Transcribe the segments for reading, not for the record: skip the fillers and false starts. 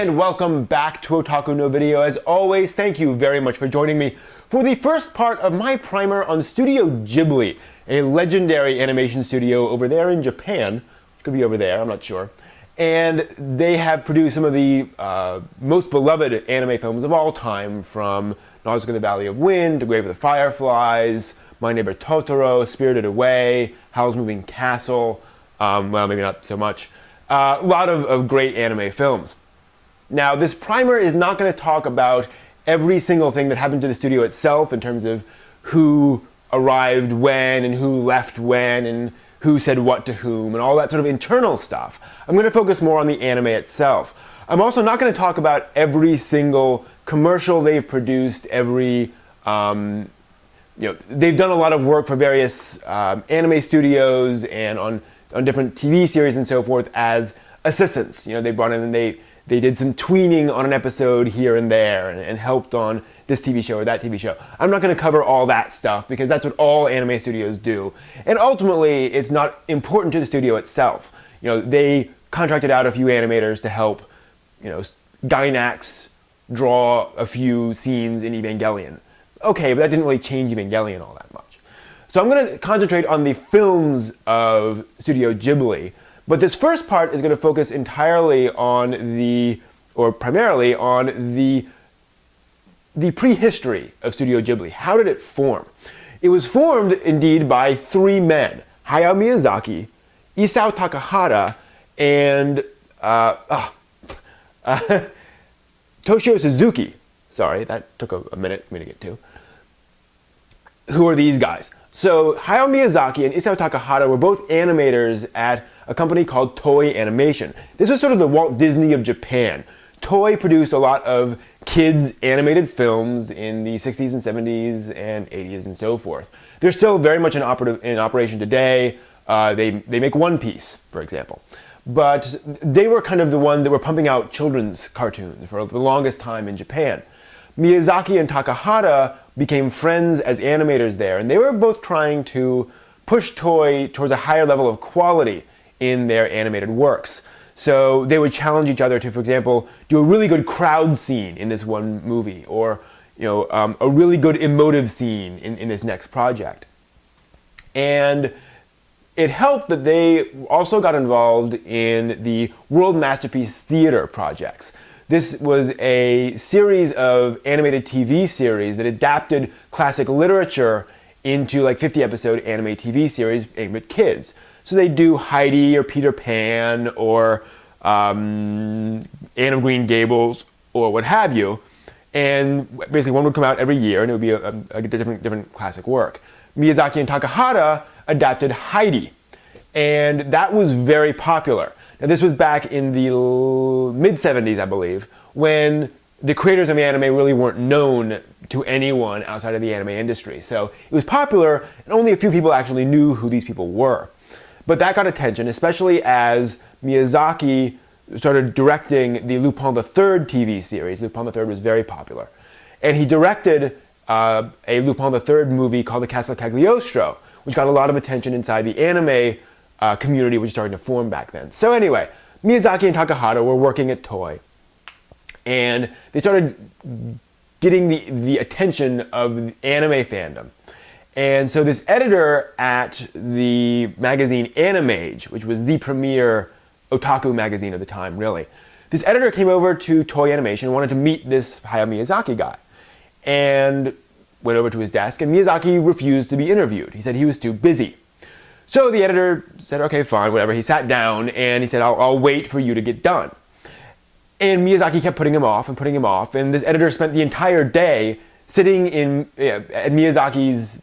and welcome back to Otaku no Video. As always, thank you very much for joining me for the first part of my primer on Studio Ghibli, a legendary animation studio over there in Japan. Could be over there, I'm not sure. And they have produced some of the most beloved anime films of all time, from Nausicaa and the Valley of Wind to Grave of the Fireflies, My Neighbor Totoro, Spirited Away, Howl's Moving Castle, well, maybe not so much. A lot of great anime films. Now, this primer is not going to talk about every single thing that happened to the studio itself in terms of who arrived when and who left when and who said what to whom and all that sort of internal stuff. I'm going to focus more on the anime itself. I'm also not going to talk about every single commercial they've produced, they've done a lot of work for various anime studios and on different TV series and so forth as assistants. They brought in and they did some tweening on an episode here and there and helped on this TV show or that TV show. I'm not going to cover all that stuff because that's what all anime studios do. And ultimately, it's not important to the studio itself. They contracted out a few animators to help, Gainax draw a few scenes in Evangelion. Okay, but that didn't really change Evangelion all that much. So I'm going to concentrate on the films of Studio Ghibli, but this first part is going to focus entirely on primarily on the prehistory of Studio Ghibli. How did it form? It was formed, indeed, by three men: Hayao Miyazaki, Isao Takahata, and Toshio Suzuki. Sorry, that took a minute for me to get to. Who are these guys? So Hayao Miyazaki and Isao Takahata were both animators at a company called Toei Animation. This was sort of the Walt Disney of Japan. Toei produced a lot of kids animated films in the 60s and 70s and 80s and so forth. They're still very much in operation today. They make One Piece, for example. But they were kind of the one that were pumping out children's cartoons for the longest time in Japan. Miyazaki and Takahata became friends as animators there, and they were both trying to push Toei towards a higher level of quality in their animated works. So they would challenge each other to, for example, do a really good crowd scene in this one movie, or a really good emotive scene in this next project. And it helped that they also got involved in the World Masterpiece Theater projects. This was a series of animated TV series that adapted classic literature into like 50-episode anime TV series aimed at kids. So they do Heidi or Peter Pan or Anne of Green Gables or what have you. And basically one would come out every year and it would be a different classic work. Miyazaki and Takahata adapted Heidi, and that was very popular. Now, this was back in the mid-70s, I believe, when the creators of the anime really weren't known to anyone outside of the anime industry. So it was popular, and only a few people actually knew who these people were. But that got attention, especially as Miyazaki started directing the Lupin the Third TV series. Lupin the Third was very popular. And he directed a Lupin the Third movie called The Castle Cagliostro, which got a lot of attention inside the anime community, which was starting to form back then. So anyway, Miyazaki and Takahata were working at Toei, and they started getting the attention of the anime fandom. And so this editor at the magazine Animage, which was the premier otaku magazine of the time, really, this editor came over to Toei Animation and wanted to meet this Hayao Miyazaki guy, and went over to his desk, and Miyazaki refused to be interviewed. He said he was too busy. So the editor said, okay, fine, whatever. He sat down and he said, I'll wait for you to get done. And Miyazaki kept putting him off, and this editor spent the entire day sitting at Miyazaki's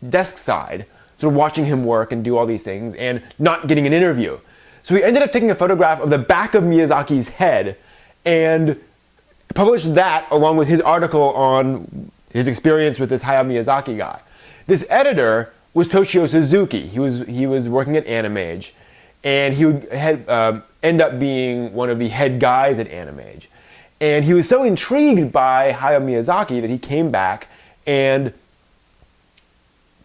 desk side, sort of watching him work and do all these things, and not getting an interview. So he ended up taking a photograph of the back of Miyazaki's head and published that along with his article on his experience with this Hayao Miyazaki guy. This editor was Toshio Suzuki. He was working at Animage, and he would end up being one of the head guys at Animage. And he was so intrigued by Hayao Miyazaki that he came back and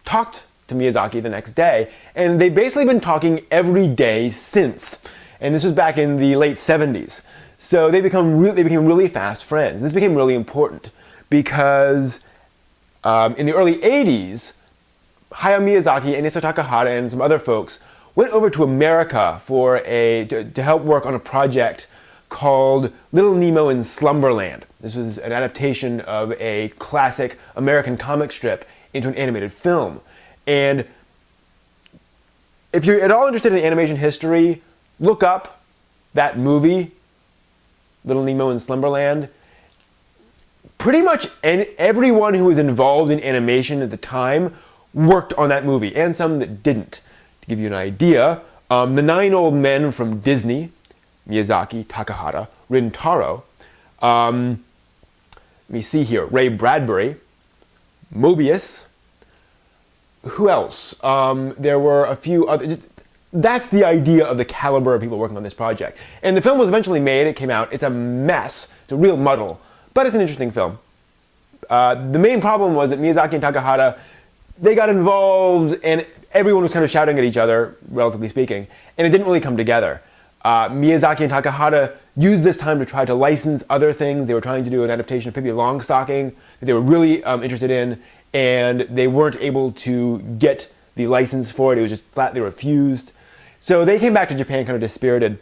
talked to Miyazaki the next day, and they've basically been talking every day since. And this was back in the late 70s. So they became really fast friends. This became really important because in the early 80s, Hayao Miyazaki and Isao Takahata and some other folks went over to America to help work on a project called Little Nemo in Slumberland. This was an adaptation of a classic American comic strip into an animated film. And if you're at all interested in animation history, look up that movie, Little Nemo in Slumberland. Pretty much everyone who was involved in animation at the time worked on that movie, and some that didn't. To give you an idea, the 9 old men from Disney, Miyazaki, Takahata, Rintaro, let me see here, Ray Bradbury, Mobius, who else? There were a few other. That's the idea of the caliber of people working on this project. And the film was eventually made, it came out, it's a mess, it's a real muddle, but it's an interesting film. The main problem was that Miyazaki and Takahata, they got involved and everyone was kind of shouting at each other, relatively speaking, and it didn't really come together. Miyazaki and Takahata used this time to try to license other things. They were trying to do an adaptation of Pippi Longstocking that they were really interested in, and they weren't able to get the license for it. It was just flat, they refused. So they came back to Japan kind of dispirited,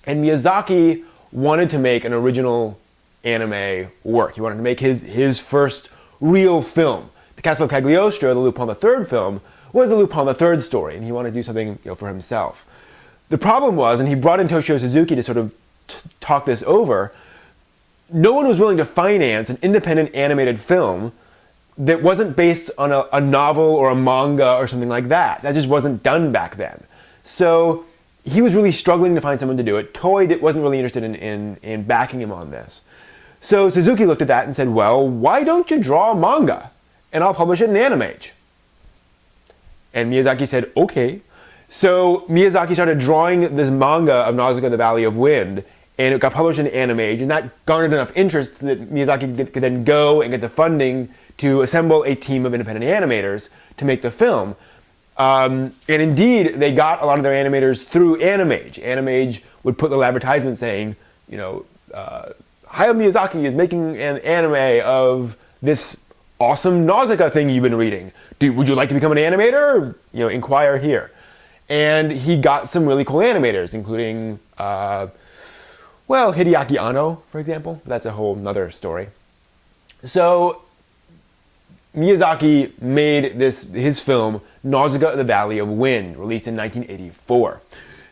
and Miyazaki wanted to make an original anime work. He wanted to make his first real film. The Castle of Cagliostro, the Lupin III film, was a Lupin III story, and he wanted to do something for himself. The problem was, and he brought in Toshio Suzuki to sort of talk this over, no one was willing to finance an independent animated film that wasn't based on a novel or a manga or something like that. That just wasn't done back then. So he was really struggling to find someone to do it. Toei wasn't really interested in backing him on this. So Suzuki looked at that and said, well, why don't you draw a manga? And I'll publish it in Animage. And Miyazaki said, okay. So Miyazaki started drawing this manga of Nausicaa, the Valley of Wind, and it got published in Animage, and that garnered enough interest that Miyazaki could then go and get the funding to assemble a team of independent animators to make the film. And indeed, they got a lot of their animators through Animage. Animage would put little advertisements saying, Hayao Miyazaki is making an anime of this awesome Nausicaa thing you've been reading. Would you like to become an animator? Inquire here. And he got some really cool animators, including, Hideaki Anno, for example. That's a whole nother story. So Miyazaki made his film, Nausicaa, the Valley of Wind, released in 1984.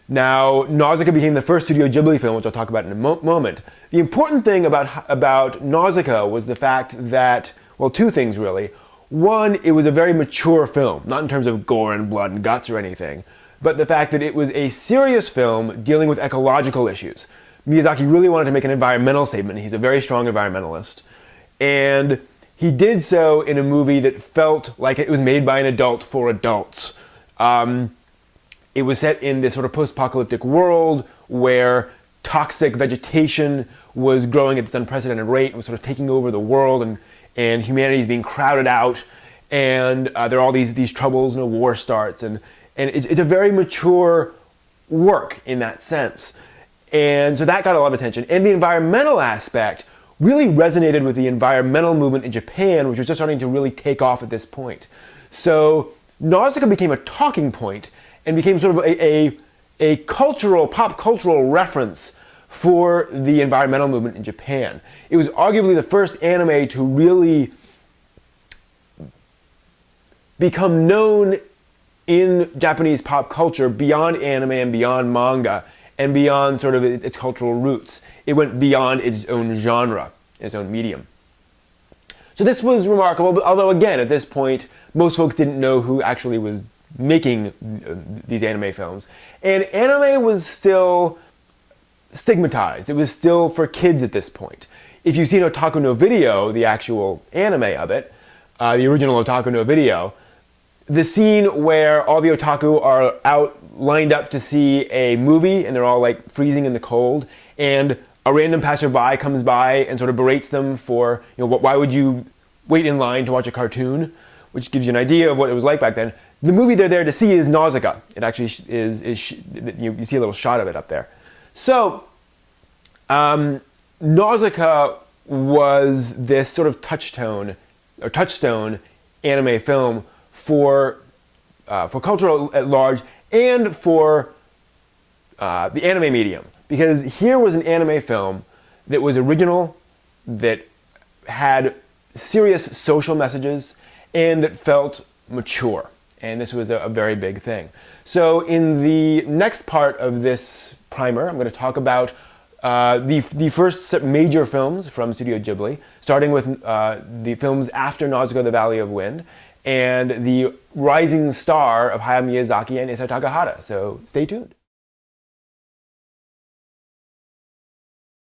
Now, Nausicaa became the first Studio Ghibli film, which I'll talk about in a moment. The important thing about Nausicaa was the fact that, well, two things really. One, it was a very mature film, not in terms of gore and blood and guts or anything, but the fact that it was a serious film dealing with ecological issues. Miyazaki really wanted to make an environmental statement. He's a very strong environmentalist. And he did so in a movie that felt like it was made by an adult for adults. It was set in this sort of post-apocalyptic world where toxic vegetation was growing at this unprecedented rate and was sort of taking over the world, and humanity is being crowded out, and there are all these troubles, and a war starts, and it's a very mature work in that sense. And so that got a lot of attention. And the environmental aspect really resonated with the environmental movement in Japan, which was just starting to really take off at this point. So Nausicaa became a talking point and became sort of a pop cultural reference for the environmental movement in Japan. It was arguably the first anime to really become known in Japanese pop culture beyond anime and beyond manga and beyond sort of its cultural roots. It went beyond its own genre, its own medium. So this was remarkable, although again, at this point, most folks didn't know who actually was making these anime films. And anime was still stigmatized. It was still for kids at this point. If you've seen Otaku no Video, the actual anime of it, the original Otaku no Video, the scene where all the otaku are out lined up to see a movie and they're all like freezing in the cold, and a random passerby comes by and sort of berates them for, why would you wait in line to watch a cartoon, which gives you an idea of what it was like back then. The movie they're there to see is Nausicaa. It actually is you see a little shot of it up there. So Nausicaa was this sort of touchstone anime film for culture at large and for the anime medium, because here was an anime film that was original, that had serious social messages, and that felt mature. And this was a very big thing. So in the next part of this primer, I'm going to talk about the first major films from Studio Ghibli, starting with the films after Nausicaa, the Valley of Wind, and the rising star of Hayao Miyazaki and Isao Takahata. So stay tuned.